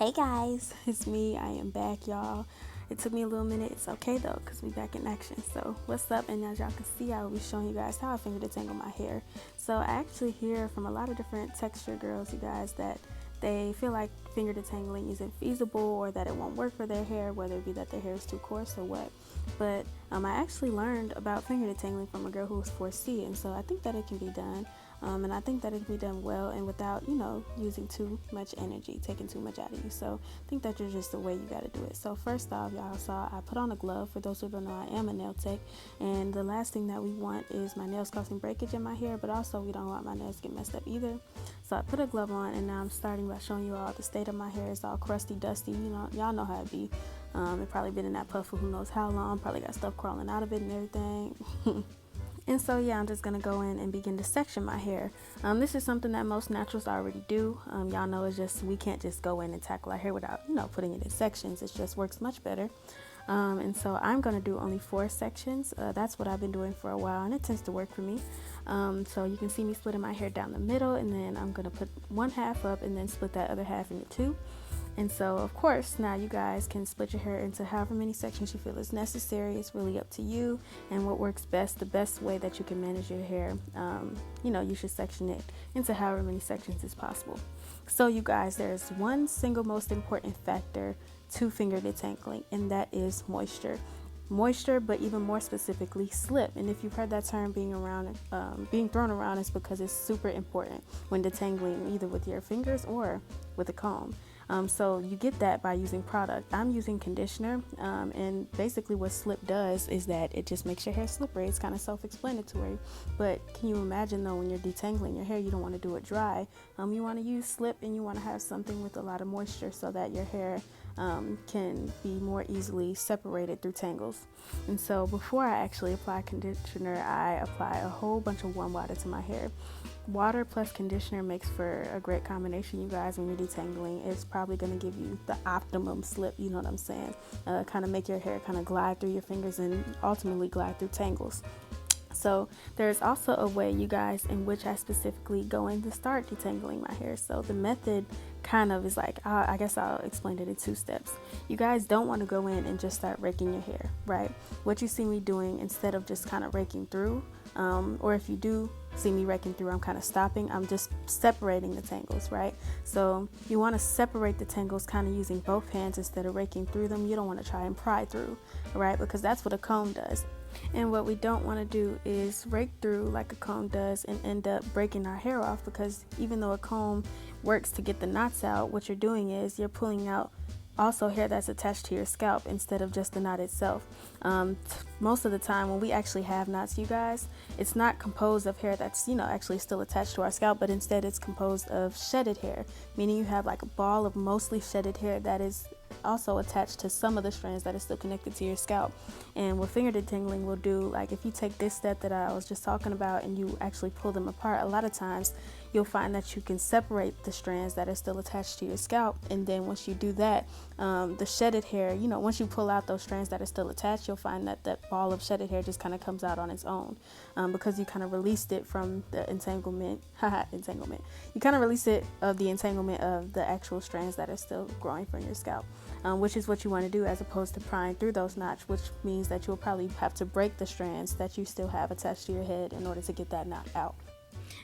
Hey guys, it's me. I am back, y'all. It took me a little minute. It's okay though, because we back in action. So what's up? And as y'all can see, I will be showing you guys how I finger detangle my hair. So I actually hear from a lot of different texture girls, you guys, that they feel like finger detangling isn't feasible or that it won't work for their hair, whether it be that their hair is too coarse or what. But I actually learned about finger detangling from a girl who was 4C, and so I think that it can be done. And I think that it can be done well and without, using too much energy, taking too much out of you. So I think that's just the way you got to do it. So first off, y'all saw I put on a glove. For those who don't know, I am a nail tech. And the last thing that we want is my nails causing breakage in my hair, but also we don't want my nails to get messed up either. So I put a glove on, and now I'm starting by showing you all the state of my hair. It's all crusty, dusty. Y'all know how it be. It probably been in that puff for who knows how long. Probably got stuff crawling out of it and everything. And so yeah, I'm just going to go in and begin to section my hair. This is something that most naturals already do. Y'all know it's just, we can't just go in and tackle our hair without, putting it in sections. It just works much better. And so I'm going to do only 4 sections. That's what I've been doing for a while, and it tends to work for me. So you can see me splitting my hair down the middle, and then I'm going to put one half up and then split that other half into 2. And so, of course, now you guys can split your hair into however many sections you feel is necessary. It's really up to you and what works best, the best way that you can manage your hair. You should section it into however many sections as possible. So, you guys, there's one single most important factor to finger detangling, and that is moisture. Moisture, but even more specifically, slip. And if you've heard that term being thrown around, it's because it's super important when detangling, either with your fingers or with a comb. So you get that by using product. I'm using conditioner, and basically what slip does is that it just makes your hair slippery. It's kind of self-explanatory, but can you imagine though, when you're detangling your hair, you don't want to do it dry. You want to use slip, and you want to have something with a lot of moisture so that your hair can be more easily separated through tangles. And so before I actually apply conditioner, I apply a whole bunch of warm water to my hair. Water plus conditioner makes for a great combination, you guys. When you're detangling, it's probably going to give you the optimum slip, you know what I'm saying? Kind of make your hair kind of glide through your fingers and ultimately glide through tangles. So there's also a way, you guys, in which I specifically go in to start detangling my hair. So the method kind of is like, I guess I'll explain it in 2 steps. You guys don't want to go in and just start raking your hair, right? What you see me doing, instead of just kind of raking through, or if you do see me raking through, I'm kind of stopping. I'm just separating the tangles, right? So you want to separate the tangles kind of using both hands instead of raking through them. You don't want to try and pry through, right? Because that's what a comb does. And what we don't want to do is rake through like a comb does and end up breaking our hair off, because even though a comb works to get the knots out, what you're doing is you're pulling out also hair that's attached to your scalp instead of just the knot itself. Most of the time when we actually have knots, you guys, it's not composed of hair that's actually still attached to our scalp, but instead it's composed of shedded hair, meaning you have like a ball of mostly shedded hair that is also attached to some of the strands that is still connected to your scalp. And what finger detangling will do, like if you take this step that I was just talking about and you actually pull them apart, a lot of times you'll find that you can separate the strands that are still attached to your scalp. And then once you do that, the shedded hair, once you pull out those strands that are still attached, you'll find that that ball of shedded hair just kind of comes out on its own, because you kind of released it from the entanglement. Entanglement. You kind of release it of the entanglement of the actual strands that are still growing from your scalp, which is what you want to do, as opposed to prying through those knots, which means that you'll probably have to break the strands that you still have attached to your head in order to get that knot out.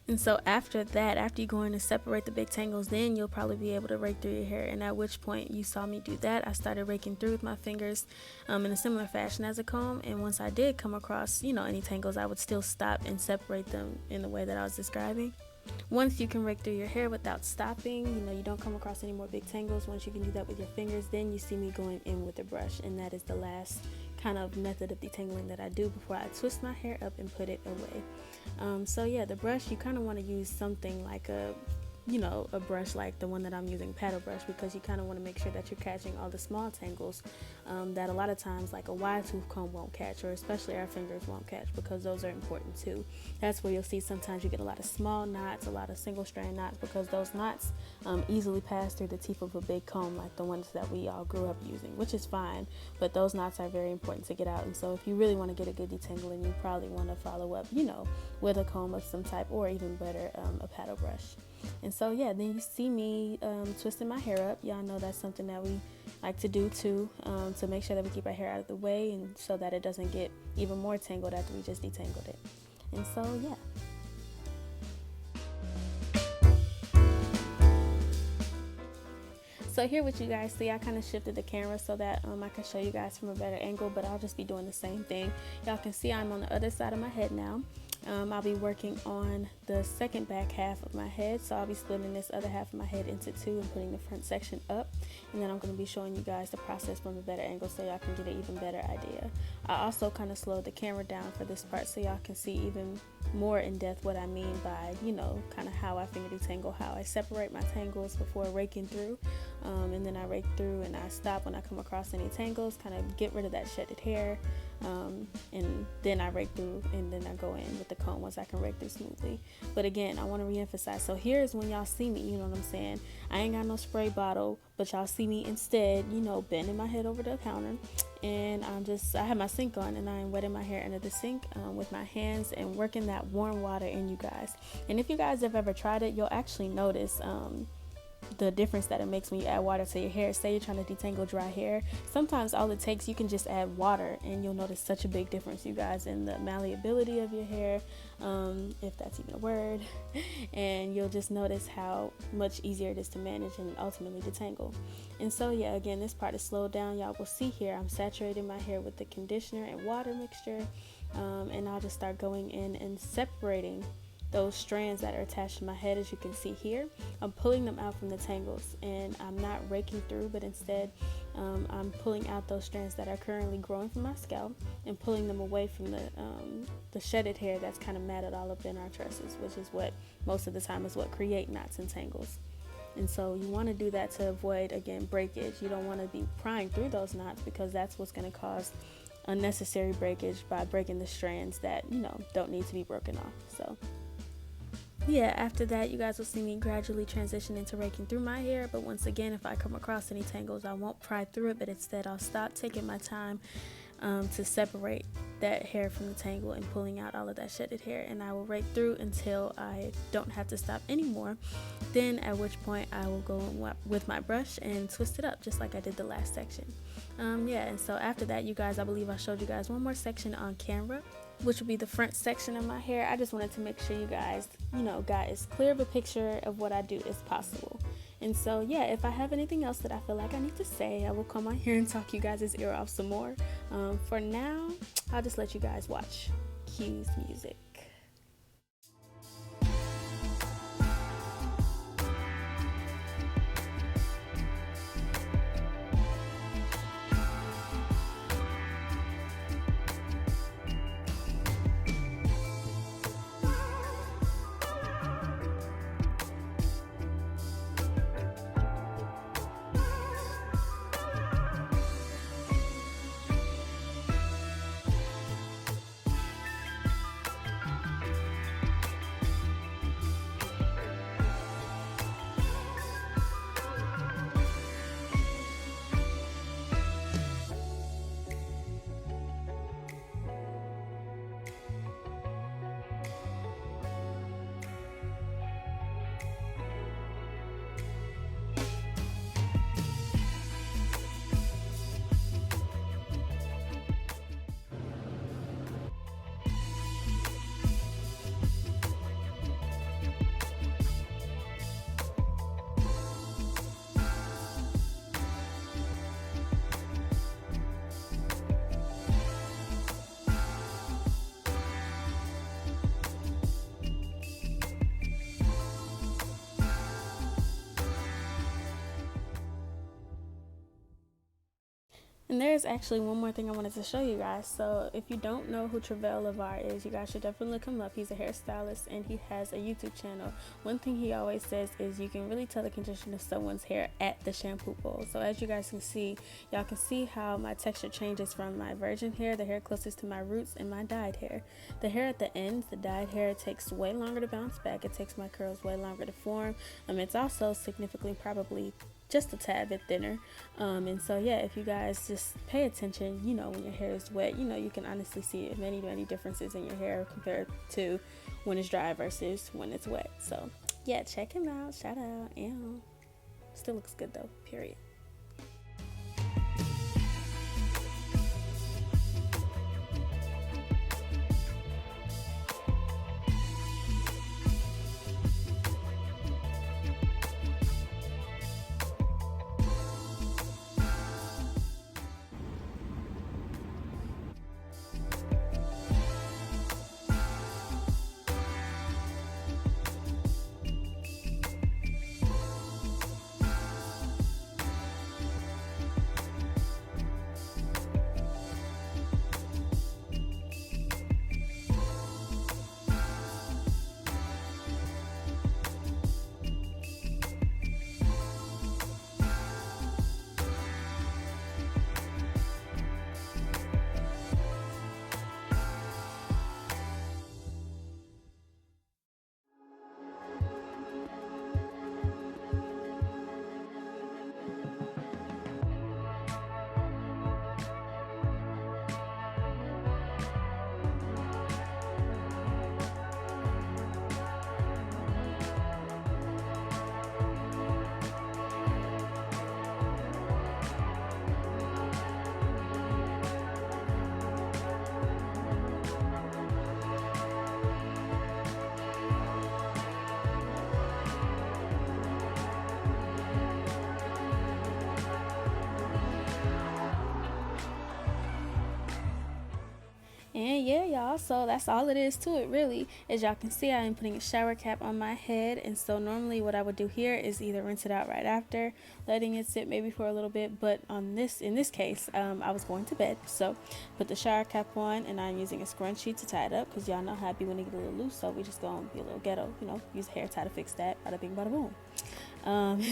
And so after that, after you go in and separate the big tangles, then you'll probably be able to rake through your hair. And at which point you saw me do that, I started raking through with my fingers in a similar fashion as a comb. And once I did come across, any tangles, I would still stop and separate them in the way that I was describing. Once you can rake through your hair without stopping, you don't come across any more big tangles. Once you can do that with your fingers, then you see me going in with a brush, and that is the last kind of method of detangling that I do before I twist my hair up and put it away. So yeah, the brush, you kind of want to use something like a brush like the one that I'm using, paddle brush, because you kind of want to make sure that you're catching all the small tangles that a lot of times like a wide tooth comb won't catch, or especially our fingers won't catch, because those are important too. That's where you'll see sometimes you get a lot of small knots, a lot of single strand knots, because those knots easily pass through the teeth of a big comb like the ones that we all grew up using, which is fine, but those knots are very important to get out. And so if you really want to get a good detangling, you probably want to follow up with a comb of some type, or even better, a paddle brush. And so yeah, then you see me twisting my hair up. Y'all know that's something that we like to do too, to make sure that we keep our hair out of the way and so that it doesn't get even more tangled after we just detangled it. And so yeah. So here what you guys see, I kind of shifted the camera so that I can show you guys from a better angle, but I'll just be doing the same thing. Y'all can see I'm on the other side of my head now. I'll be working on the second back half of my head, so I'll be splitting this other half of my head into two and putting the front section up, and then I'm going to be showing you guys the process from a better angle so y'all can get an even better idea. I also kind of slowed the camera down for this part so y'all can see even more in depth what I mean by, you know, kind of how I finger detangle, how I separate my tangles before raking through, and then I rake through and I stop when I come across any tangles, kind of get rid of that shedded hair, and then I rake through, and then I go in with the comb once I can rake through smoothly. But again, I want to re-emphasize, so here's when y'all see me, you know what I'm saying, I ain't got no spray bottle, but y'all see me instead, you know, bending my head over the counter, and I have my sink on and I'm wetting my hair under the sink with my hands and working that warm water in, you guys. And if you guys have ever tried it, you'll actually notice the difference that it makes when you add water to your hair. Say you're trying to detangle dry hair, sometimes all it takes, you can just add water and you'll notice such a big difference, you guys, in the malleability of your hair, if that's even a word, and you'll just notice how much easier it is to manage and ultimately detangle. And so yeah, again, this part is slowed down. Y'all will see here I'm saturating my hair with the conditioner and water mixture, and I'll just start going in and separating those strands that are attached to my head. As you can see here, I'm pulling them out from the tangles, and I'm not raking through, but instead I'm pulling out those strands that are currently growing from my scalp and pulling them away from the shedded hair that's kind of matted all up in our tresses, which is what most of the time is what create knots and tangles. And so you want to do that to avoid, again, breakage. You don't want to be prying through those knots, because that's what's going to cause unnecessary breakage by breaking the strands that, you know, don't need to be broken off. So yeah, after that, you guys will see me gradually transition into raking through my hair. But once again, if I come across any tangles, I won't pry through it, but instead I'll stop, taking my time to separate that hair from the tangle and pulling out all of that shedded hair, and I will rake through until I don't have to stop anymore. Then at which point I will go with my brush and twist it up just like I did the last section. Yeah, and so after that, you guys, I believe I showed you guys one more section on camera, which will be the front section of my hair. I just wanted to make sure you guys, you know, got as clear of a picture of what I do as possible. And so yeah, if I have anything else that I feel like I need to say, I will come on here and talk you guys' ear off some more. For now, I'll just let you guys watch Q's music. And there's actually one more thing I wanted to show you guys. So if you don't know who Travell LeVar is, you guys should definitely look him up. He's a hairstylist and he has a YouTube channel. One thing he always says is you can really tell the condition of someone's hair at the shampoo bowl. So as you guys can see, y'all can see how my texture changes from my virgin hair, the hair closest to my roots, and my dyed hair. The hair at the ends, the dyed hair, takes way longer to bounce back. It takes my curls way longer to form. It's also significantly, probably just a tad bit thinner. And so yeah, if you guys just pay attention, you know, when your hair is wet, you know, you can honestly see many differences in your hair compared to when it's dry versus when it's wet. So Yeah, check him out. Shout out. Yeah. Still looks good though, period. And yeah, y'all, so that's all it is to it, really. As y'all can see, I am putting a shower cap on my head, and so normally what I would do here is either rinse it out right after, letting it sit maybe for a little bit, but in this case, I was going to bed, so put the shower cap on, and I'm using a scrunchie to tie it up, because y'all know how I be when it get a little loose, so we just gonna be a little ghetto, you know, use a hair tie to fix that, bada bing, bada boom.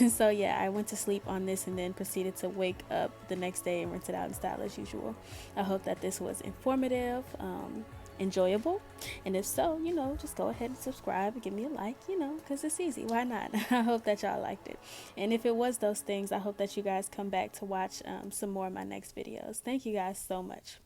So yeah, I went to sleep on this and then proceeded to wake up the next day and rinse it out and style as usual. I hope that this was informative, enjoyable, and if so, you know, just go ahead and subscribe and give me a like, you know, because it's easy. Why not? I hope that y'all liked it, and if it was those things, I hope that you guys come back to watch some more of my next videos. Thank you guys so much.